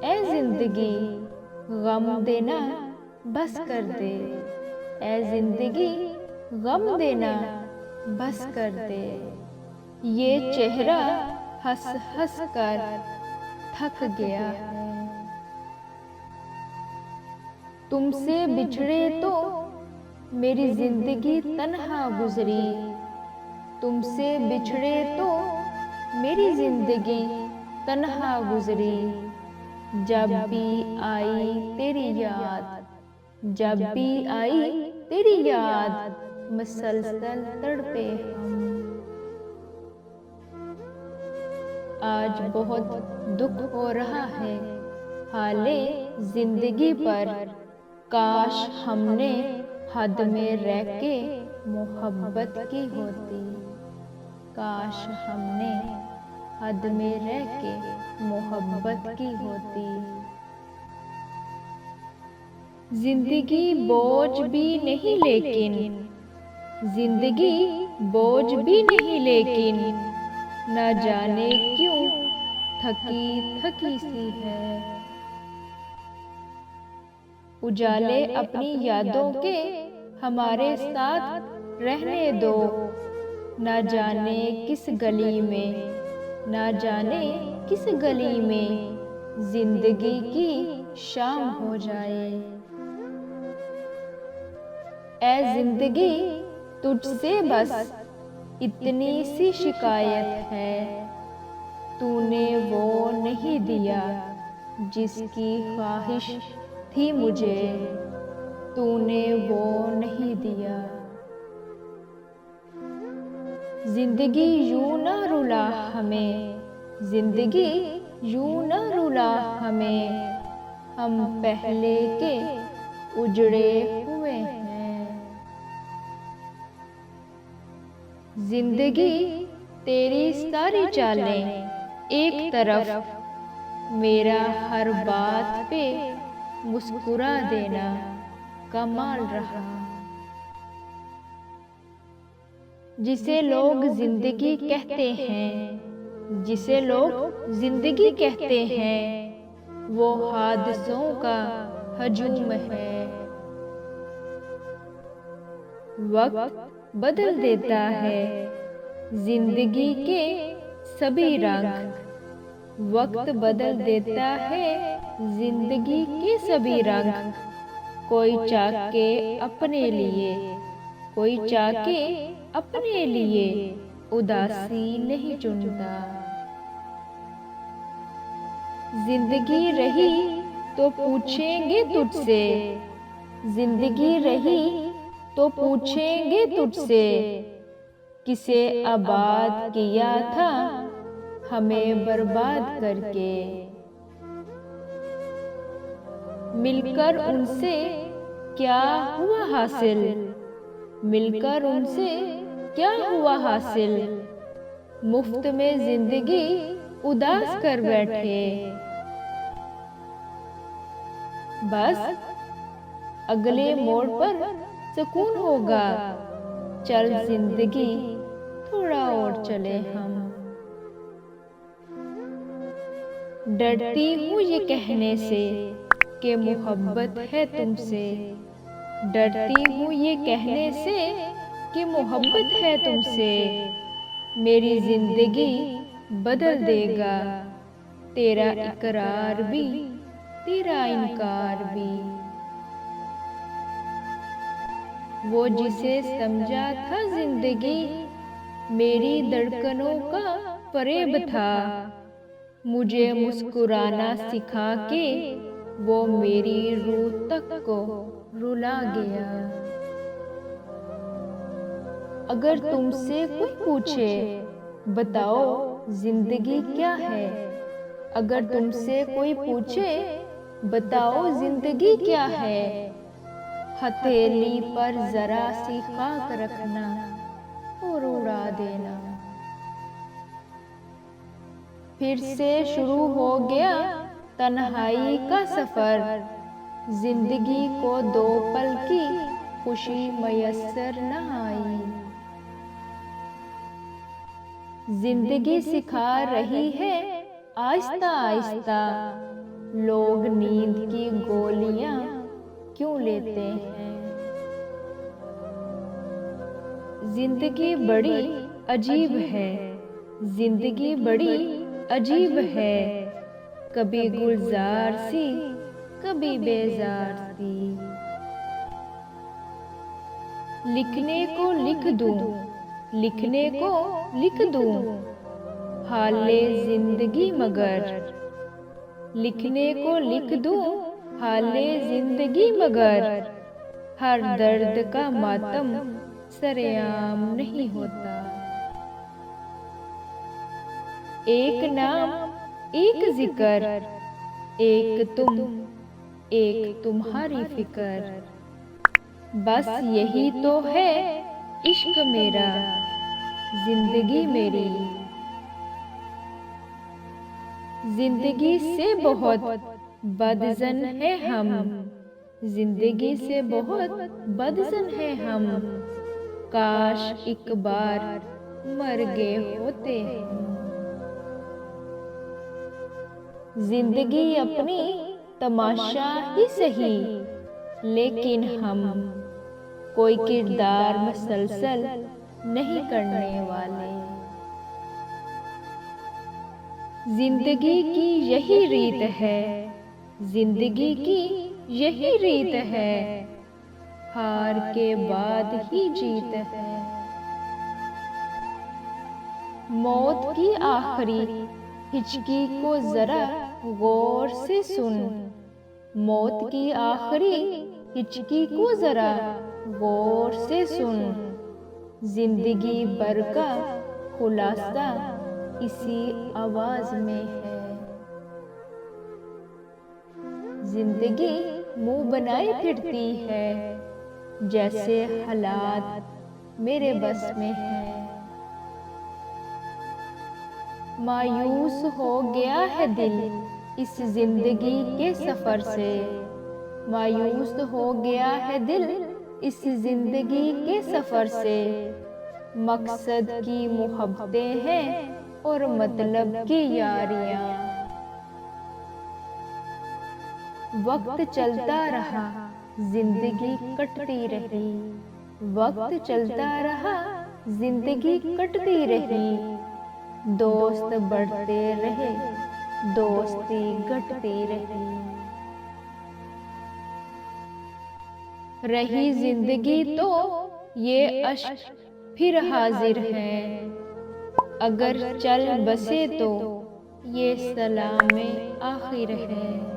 ए जिंदगी गम देना बस कर दे, ए जिंदगी गम देना बस कर दे। ये चेहरा हंस हंस कर थक गया है। तुमसे बिछड़े तो मेरी जिंदगी तन्हा गुजरी, तुमसे बिछड़े तो मेरी जिंदगी तन्हा गुजरी। जब भी आई तेरी याद, जब भी आई तेरी याद, मसलसल तड़पे हम। आज बहुत दुख हो रहा है हाले जिंदगी पर, काश हमने हद में रह के मोहब्बत की होती, काश हमने हद में रह के मोहब्बत की होती। जिंदगी बोझ भी नहीं लेकिन, जिंदगी बोझ भी नहीं लेकिन, न जाने क्यों थकी थकी सी है। उजाले अपनी यादों के हमारे साथ रहने दो, न जाने किस गली में, न जाने किस गली में जिंदगी की शाम हो जाए। ए जिंदगी तुझसे बस इतनी सी शिकायत है, तूने वो नहीं दिया जिसकी ख्वाहिश थी मुझे, तूने वो नहीं दिया। जिंदगी यूं ना रुला हमें, जिंदगी यूं ना रुला हमें, हम पहले के उजड़े हुए हैं। जिंदगी तेरी सारी चालें एक तरफ, मेरा हर बात पे मुस्कुरा देना कमाल रहा। जिसे लोग जिंदगी कहते हैं, जिसे लोग जिंदगी कहते हैं, वो हादसों का हजूम है। वक्त बदल देता है जिंदगी के सभी रंग, वक्त बदल देता है जिंदगी के सभी रंग। कोई चाह के अपने लिए, कोई चाह के अपने लिए उदासी नहीं चुनता। जिंदगी रही तो पूछेंगे तुझसे, जिंदगी रही तो पूछेंगे तुझसे, किसे आबाद किया था हमें बर्बाद करके। मिलकर उनसे क्या हुआ हासिल, मिलकर उनसे क्या हुआ हासिल, मुफ्त में जिंदगी उदास कर बैठे। बस अगले मोड़ पर सुकून होगा, चल जिंदगी थोड़ा और चले हम। डरती हूँ ये कहने से कि मोहब्बत है तुमसे, डरती हूँ ये कहने से कि मोहब्बत है तुमसे। मेरी जिंदगी बदल देगा तेरा इकरार भी, तेरा इनकार भी। वो जिसे समझा था जिंदगी मेरी धड़कनों का फरेब था, मुझे मुस्कुराना सिखा के वो मेरी रूह तक को रुला गया। अगर तुमसे कोई पूछे बताओ जिंदगी क्या है, अगर तुमसे कोई पूछे बताओ जिंदगी क्या है, हथेली पर जरा सी खाक रखना और उड़ा देना। फिर से शुरू हो गया तन्हाई का सफर, जिंदगी को दो पल की खुशी मयस्सर न आई। जिंदगी सिखा रही है आहिस्ता आहिस्ता लोग नींद की गोलियां क्यों लेते हैं। जिंदगी बड़ी अजीब है, जिंदगी बड़ी अजीब है, कभी गुलजार सी कभी बेजार सी। लिखने को लिख दूं, लिखने को लिख दूं, हाले जिंदगी मगर। लिखने को लिख दूं, हाले जिंदगी मगर, हर दर्द का मातम सरेआम नहीं होता। एक नाम एक जिक्र, एक तुम एक तुम्हारी फिक्र, बस यही तो है इश्क मेरा, जिंदगी मेरी। जिंदगी से बहुत बदजन है हम, जिंदगी से बहुत बदजन है हम, काश एक बार मर गए होते हम। जिंदगी अपनी तमाशा ही सही, लेकिन हम कोई किरदार मुसलसल नहीं करने वाले। जिंदगी की यही रीत है, जिंदगी की यही रीत है, हार के बाद ही जीत है। मौत की आखिरी हिचकी को जरा गौर से सुन, मौत की आखिरी हिचकी को जरा गौर से सुन, जिंदगी भर का खुलासा इसी आवाज में है। जिंदगी मुंह बनाए फिरती है, जैसे हालात मेरे बस में है। मायूस हो गया है दिल इस जिंदगी के सफर से, मायूस हो गया है दिल इस जिंदगी के सफर से। मकसद की मोहब्बतें हैं और मतलब की यारियां। वक्त चलता रहा जिंदगी कटती रही, वक्त चलता रहा जिंदगी कटती रही, दोस्त बढ़ते रहे दोस्ती घटती रही जिंदगी तो ये अश्क फिर हाजिर है, अगर चल बसे तो ये सलामे आखिर है।